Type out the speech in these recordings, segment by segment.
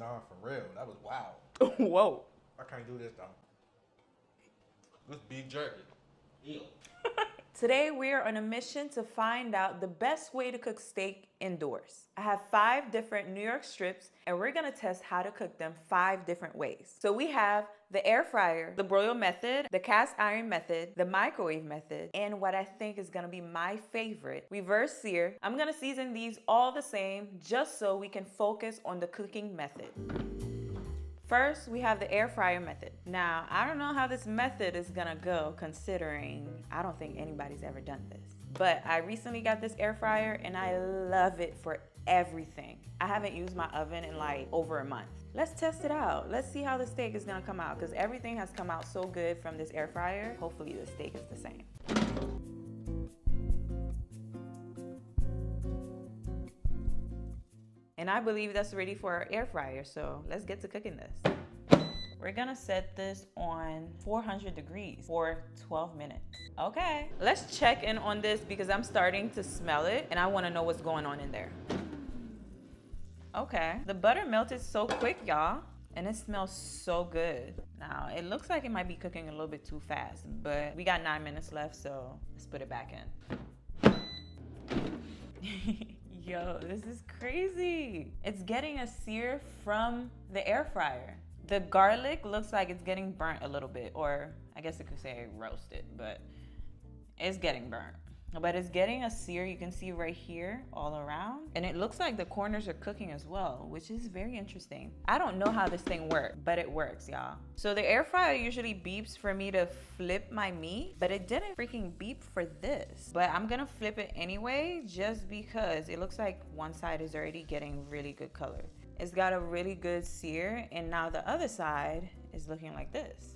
Nah, for real. That was wild. Whoa. I can't do this though. This beef jerky. Ew. Today we are on a mission to find out the best way to cook steak indoors. I have 5 different New York strips and we're gonna test how to cook them 5 different ways. So we have the air fryer, the broiler method, the cast iron method, the microwave method, and what I think is gonna be my favorite, reverse sear. I'm gonna season these all the same just so we can focus on the cooking method. First, we have the air fryer method. Now, I don't know how this method is gonna go considering I don't think anybody's ever done this. But I recently got this air fryer and I love it for everything. I haven't used my oven in like over a month. Let's test it out. Let's see how the steak is gonna come out because everything has come out so good from this air fryer. Hopefully the steak is the same. And I believe that's ready for our air fryer, so let's get to cooking this. We're gonna set this on 400 degrees for 12 minutes. Okay, let's check in on this because I'm starting to smell it and I wanna know what's going on in there. Okay, the butter melted so quick, y'all, and it smells so good. Now, it looks like it might be cooking a little bit too fast, but we got 9 minutes left, so let's put it back in. Yo, this is crazy. It's getting a sear from the air fryer. The garlic looks like it's getting burnt a little bit, or I guess you could say roasted, but it's getting burnt. But it's getting a sear, you can see right here all around. And it looks like the corners are cooking as well, which is very interesting. I don't know how this thing works, but it works, y'all. So the air fryer usually beeps for me to flip my meat, but it didn't freaking beep for this. But I'm gonna flip it anyway, just because it looks like one side is already getting really good color. It's got a really good sear, and now the other side is looking like this.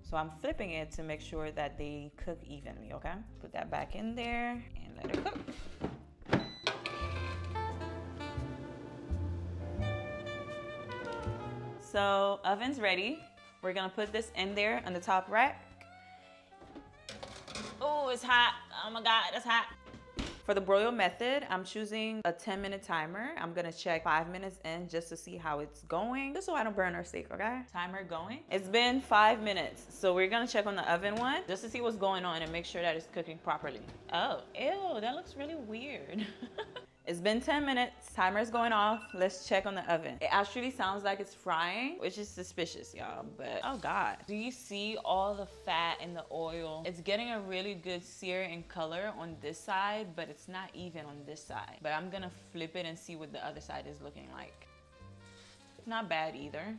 So I'm flipping it to make sure that they cook evenly, okay? Put that back in there and let it cook. So oven's ready. We're gonna put this in there on the top rack. Oh, it's hot. Oh my God, it's hot. For the broil method, I'm choosing a 10-minute timer. I'm gonna check 5 minutes in just to see how it's going, just so I don't burn our steak, okay? Timer going. It's been 5 minutes, so we're gonna check on the oven one just to see what's going on and make sure that it's cooking properly. Oh, ew, that looks really weird. It's been 10 minutes, timer's going off. Let's check on the oven. It actually sounds like it's frying, which is suspicious, y'all, but oh God. Do you see all the fat and the oil? It's getting a really good sear in color on this side, but it's not even on this side. But I'm gonna flip it and see what the other side is looking like. Not bad either.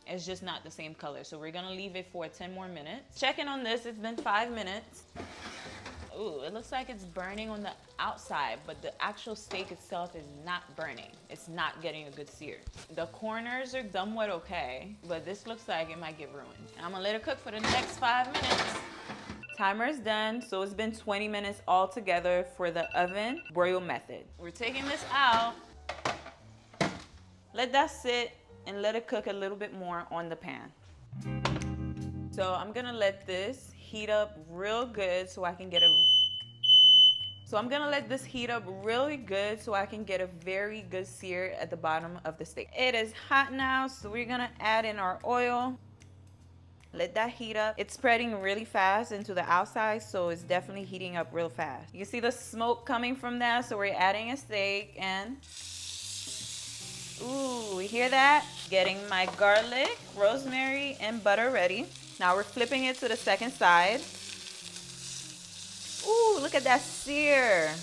It's just not the same color. So we're gonna leave it for 10 more minutes. Checking on this, it's been 5 minutes. Ooh, it looks like it's burning on the outside, but the actual steak itself is not burning. It's not getting a good sear. The corners are somewhat okay, but this looks like it might get ruined. I'm gonna let it cook for the next 5 minutes. Timer's done, so it's been 20 minutes altogether for the oven broil method. We're taking this out. Let that sit and let it cook a little bit more on the pan. So I'm gonna let this heat up real good so I can get a very good sear at the bottom of the steak. It is hot now, so we're gonna add in our oil. Let that heat up. It's spreading really fast into the outside, so it's definitely heating up real fast. You can see the smoke coming from that, so we're adding a steak in. Ooh, we hear that? Getting my garlic, rosemary, and butter ready. Now we're flipping it to the second side. Ooh, look at that sear.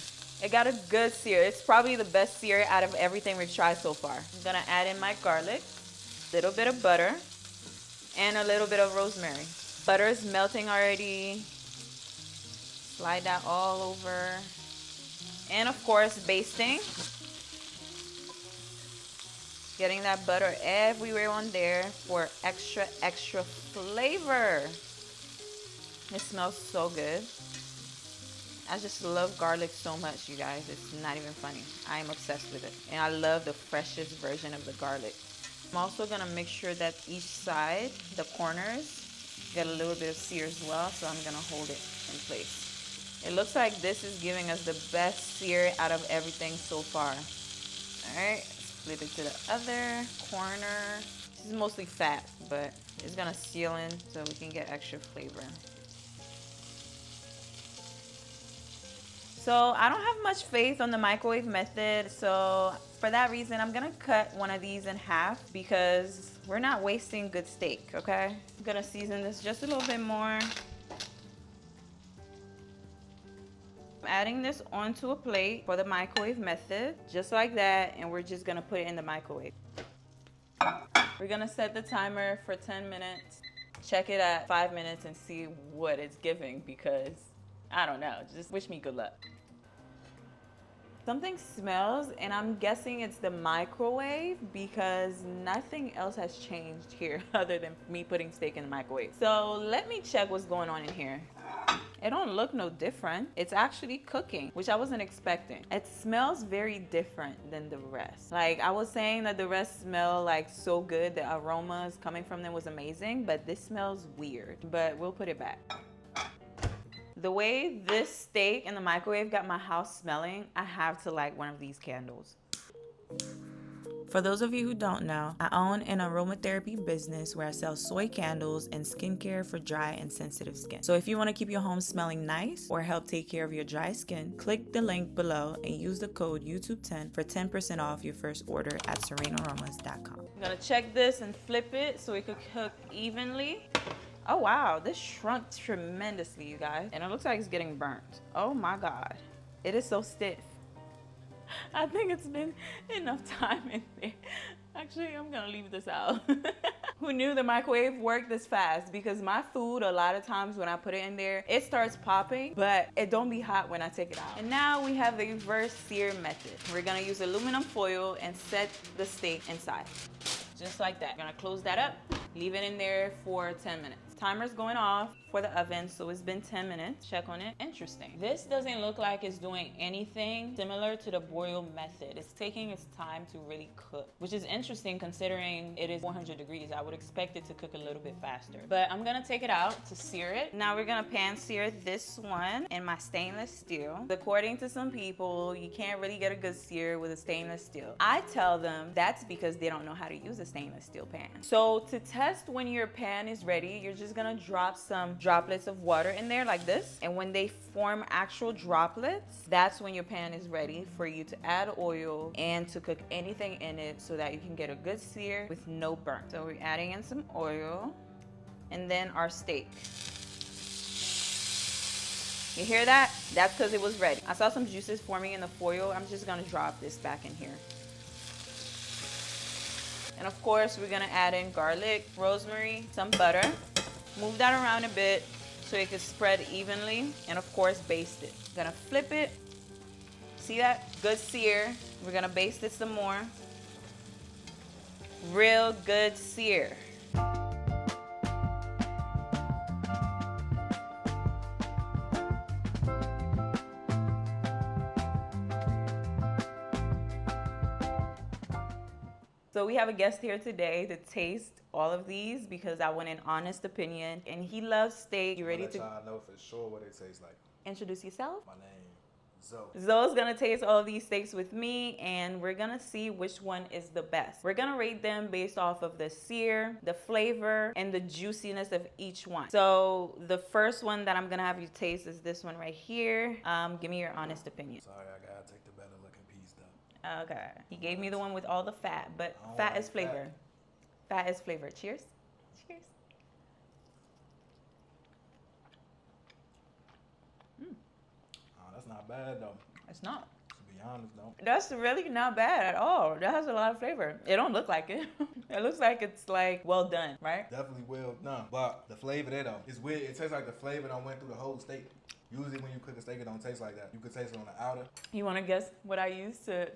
It got a good sear. It's probably the best sear out of everything we've tried so far. I'm gonna add in my garlic, a little bit of butter, and a little bit of rosemary. Butter is melting already. Slide that all over. And of course, basting. Getting that butter everywhere on there for extra flavor. It smells so good. I just love garlic so much, you guys. It's not even funny. I am obsessed with it. And I love the freshest version of the garlic. I'm also gonna make sure that each side, the corners, get a little bit of sear as well. So I'm gonna hold it in place. It looks like this is giving us the best sear out of everything so far. All right. Flip it to the other corner. This is mostly fat, but it's gonna seal in so we can get extra flavor. So I don't have much faith on the microwave method, so for that reason, I'm gonna cut one of these in half because we're not wasting good steak, okay? I'm gonna season this just a little bit more. I'm adding this onto a plate for the microwave method, just like that, and we're just gonna put it in the microwave. We're gonna set the timer for 10 minutes, check it at 5 minutes and see what it's giving because I don't know, just wish me good luck. Something smells and I'm guessing it's the microwave because nothing else has changed here other than me putting steak in the microwave. So let me check what's going on in here. It don't look no different. It's actually cooking, which I wasn't expecting. It smells very different than the rest. Like I was saying that the rest smell like so good, the aromas coming from them was amazing, but this smells weird, but we'll put it back. The way this steak in the microwave got my house smelling, I have to light one of these candles. For those of you who don't know, I own an aromatherapy business where I sell soy candles and skincare for dry and sensitive skin. So if you want to keep your home smelling nice or help take care of your dry skin, click the link below and use the code YouTube10 for 10% off your first order at SoSurincollabs.com. I'm gonna check this and flip it so it could cook evenly. Oh wow, this shrunk tremendously, you guys. And it looks like it's getting burnt. Oh my God, it is so stiff. I think it's been enough time in there. Actually, I'm gonna leave this out. Who knew the microwave worked this fast? Because my food, a lot of times when I put it in there, it starts popping, but it don't be hot when I take it out. And now we have the reverse sear method. We're gonna use aluminum foil and set the steak inside. Just like that. Gonna close that up, leave it in there for 10 minutes. Timer's going off for the oven, so it's been 10 minutes. Check on it. Interesting. This doesn't look like it's doing anything similar to the broil method. It's taking its time to really cook, which is interesting considering it is 400 degrees. I would expect it to cook a little bit faster. But I'm gonna take it out to sear it. Now we're gonna pan sear this one in my stainless steel. According to some people, you can't really get a good sear with a stainless steel. I tell them that's because they don't know how to use a stainless steel pan. So to test when your pan is ready, you're just gonna drop some droplets of water in there like this, and when they form actual droplets, that's when your pan is ready for you to add oil and to cook anything in it so that you can get a good sear with no burn. So we're adding in some oil and then our steak. You hear that? That's because it was ready. I saw some juices forming in the foil. I'm just gonna drop this back in here. And of course, we're gonna add in garlic, rosemary, some butter. Move that around a bit so it can spread evenly, and of course baste it. Gonna flip it. See that? Good sear. We're gonna baste it some more. Real good sear. So we have a guest here today to taste all of these because I want an honest opinion, and he loves steak. You ready to? I know for sure what it tastes like. Introduce yourself. My name, Zoe. Zoe's gonna taste all of these steaks with me, and we're gonna see which one is the best. We're gonna rate them based off of the sear, the flavor, and the juiciness of each one. So the first one that I'm gonna have you taste is this one right here. Give me your honest opinion. Sorry, I gotta take the better looking piece though. Okay. He gave me the one with all the fat, but fat is flavor. Fat is flavor. Cheers. Cheers. Oh, that's not bad though. It's not. To be honest though. That's really not bad at all. That has a lot of flavor. It don't look like it. It looks like it's like well done, right? Definitely well done. But the flavor there though, it's weird. It tastes like the flavor that went through the whole steak. Usually when you cook a steak, it don't taste like that. You could taste it on the outer. You want to guess what I used to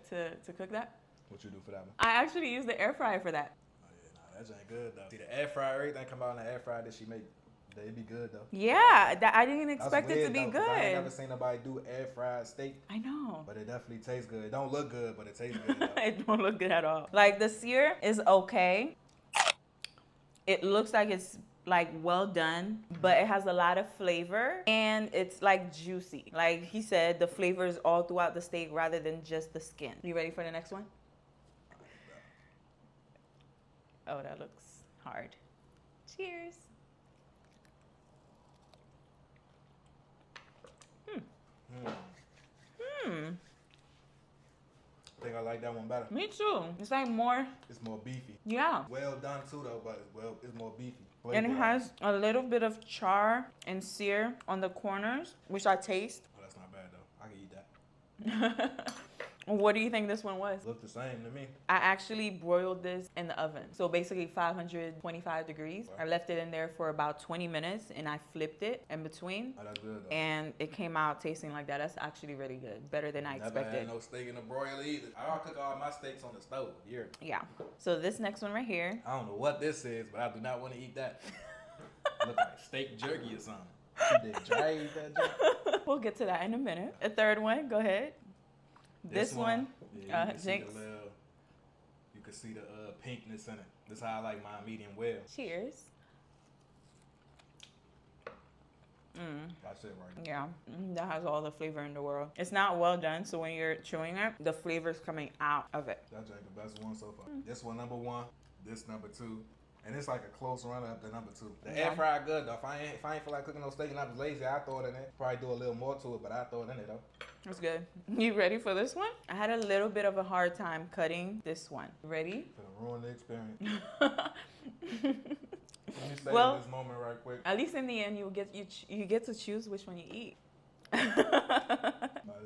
cook that? What you do for that one? I actually used the air fryer for that. Oh yeah, nah, that ain't good though. See the air fryer, everything come out in the air fryer that she make, they be good though. Yeah, that I didn't expect That's it to be weird, good. though, 'cause I ain't never seen nobody do air fried steak. I know. But it definitely tastes good. It don't look good, but it tastes good though. It don't look good at all. Like the sear is okay. It looks like it's like well done, but it has a lot of flavor and it's like juicy. Like he said, the flavor is all throughout the steak rather than just the skin. You ready for the next one? Oh, that looks hard. Cheers. I think I like that one better. Me too. It's like more. It's more beefy. Yeah. Well done too though, but it's more beefy. And it has a little bit of char and sear on the corners, which I taste. Oh, that's not bad though. I can eat that. What do you think this one was? Look the same to me. I actually broiled this in the oven. So basically 525 degrees. Wow. I left it in there for about 20 minutes and I flipped it in between. Oh, that's good though. And it came out tasting like that. That's actually really good. Better than I expected. Never had no steak in a broiler either. I cook all my steaks on the stove. Yeah. So this next one right here. I don't know what this is, but I do not want to eat that. Look like steak jerky or something. She did dry eat that jerky. We'll get to that in a minute. A third one, go ahead. This one, yeah, Jinx. You can see the pinkness in it. This is how I like mine medium well. Cheers. That's it right Yeah, that has all the flavor in the world. It's not well done, so when you're chewing it, the flavor's coming out of it. That's like the best one so far. This one number 1, this number 2. And it's like a close runner up to number 2. The air fryer good though. If I ain't feel like cooking no steak and I was lazy, I throw it in there. Probably do a little more to it, but I throw it in there though. That's good. You ready for this one? I had a little bit of a hard time cutting this one. Ready? Gonna ruin the experience. Let me say this moment right quick. At least in the end, you get to choose which one you eat. No, let's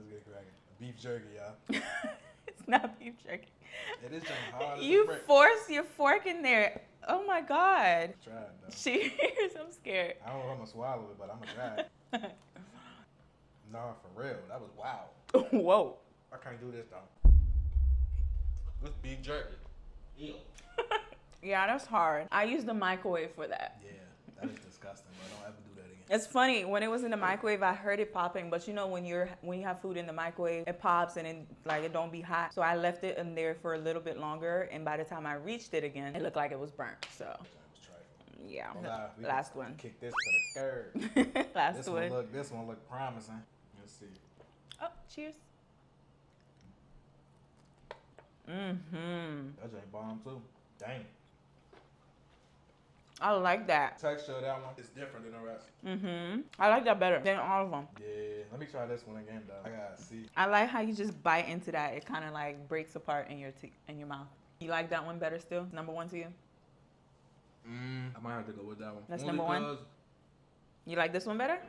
get cracking. Beef jerky, y'all. It's not beef jerky. It is just hard as You a brick. force your fork in there. Oh my God. Try it though. Cheers. I'm scared. I don't know if I'm gonna swallow it, but I'm gonna try it. No, for real. That was wild. Whoa. I can't do this though. This beef jerky. Ew. Yeah, that's hard. I use the microwave for that. Yeah, that is disgusting, but don't ever do that again. It's funny, when it was in the microwave, I heard it popping, but you know when you have food in the microwave, it pops and it don't be hot. So I left it in there for a little bit longer, and by the time I reached it again, it looked like it was burnt. So yeah, last one. Kick this to the curb. Last one. This one look promising. Let's see. Oh, cheers. That ain't bomb too. Dang. I like that. Texture of that one is different than the rest. I like that better than all of them. Yeah, let me try this one again though. I gotta see. I like how you just bite into that. It kind of like breaks apart in your mouth. You like that one better still? Number 1 to you? I might have to go with that one. That's Only number 1? You like this one better?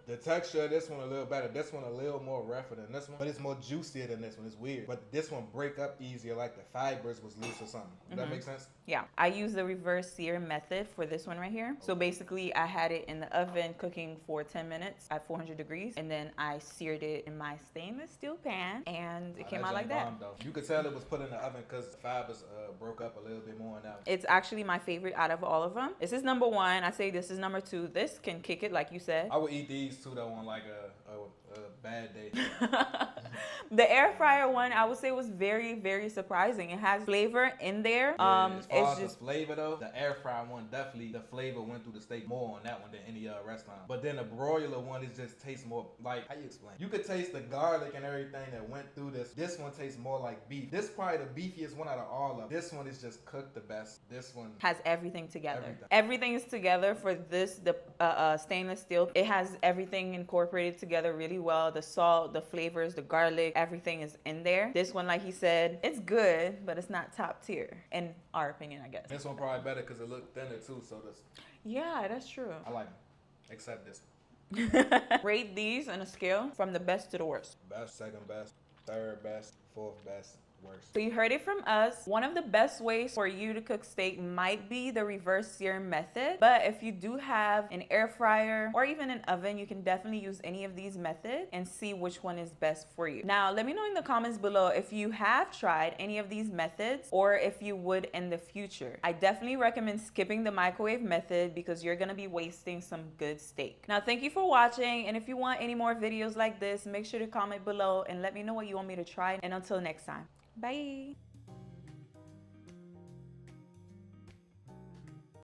The texture of this one a little better. This one a little more rougher than this one, but it's more juicier than this one. It's weird, but this one break up easier, like the fibers was loose or something. Does that make sense? Yeah, I use the reverse sear method for this one right here. So basically I had it in the oven cooking for 10 minutes at 400 degrees, and then I seared it in my stainless steel pan, and it came out like that. You could tell it was put in the oven because the fibers broke up a little bit more in that one. It's actually my favorite out of all of them. This is number 1. I say this is number 2. This can kick it, like you said. I would eat these two though on like a bad day. The air fryer one, I would say, was very, very surprising. It has flavor in there. As far it's as just the flavor though, the air fryer one definitely the flavor went through the steak more on that one than any restaurant. But then the broiler one is just tastes more like, how you explain? You could taste the garlic and everything that went through this. This one tastes more like beef. This probably the beefiest one out of all of them. This one is just cooked the best. This one has everything together. Everything. Everything is together for this, the stainless steel. It has everything incorporated together really well. The salt, the flavors, the garlic, everything is in there. This one, like he said, it's good, but it's not top tier, in our opinion, I guess. This one probably better because it looked thinner too. So this, yeah, that's true. I like them, except this. Rate these on a scale from the best to the worst. Best, second best, third best, fourth best, worst. So you heard it from us. One of the best ways for you to cook steak might be the reverse sear method. But if you do have an air fryer or even an oven, you can definitely use any of these methods and see which one is best for you. Now, let me know in the comments below if you have tried any of these methods or if you would in the future. I definitely recommend skipping the microwave method because you're gonna be wasting some good steak. Now, thank you for watching. And if you want any more videos like this, make sure to comment below and let me know what you want me to try. And until next time. Bye.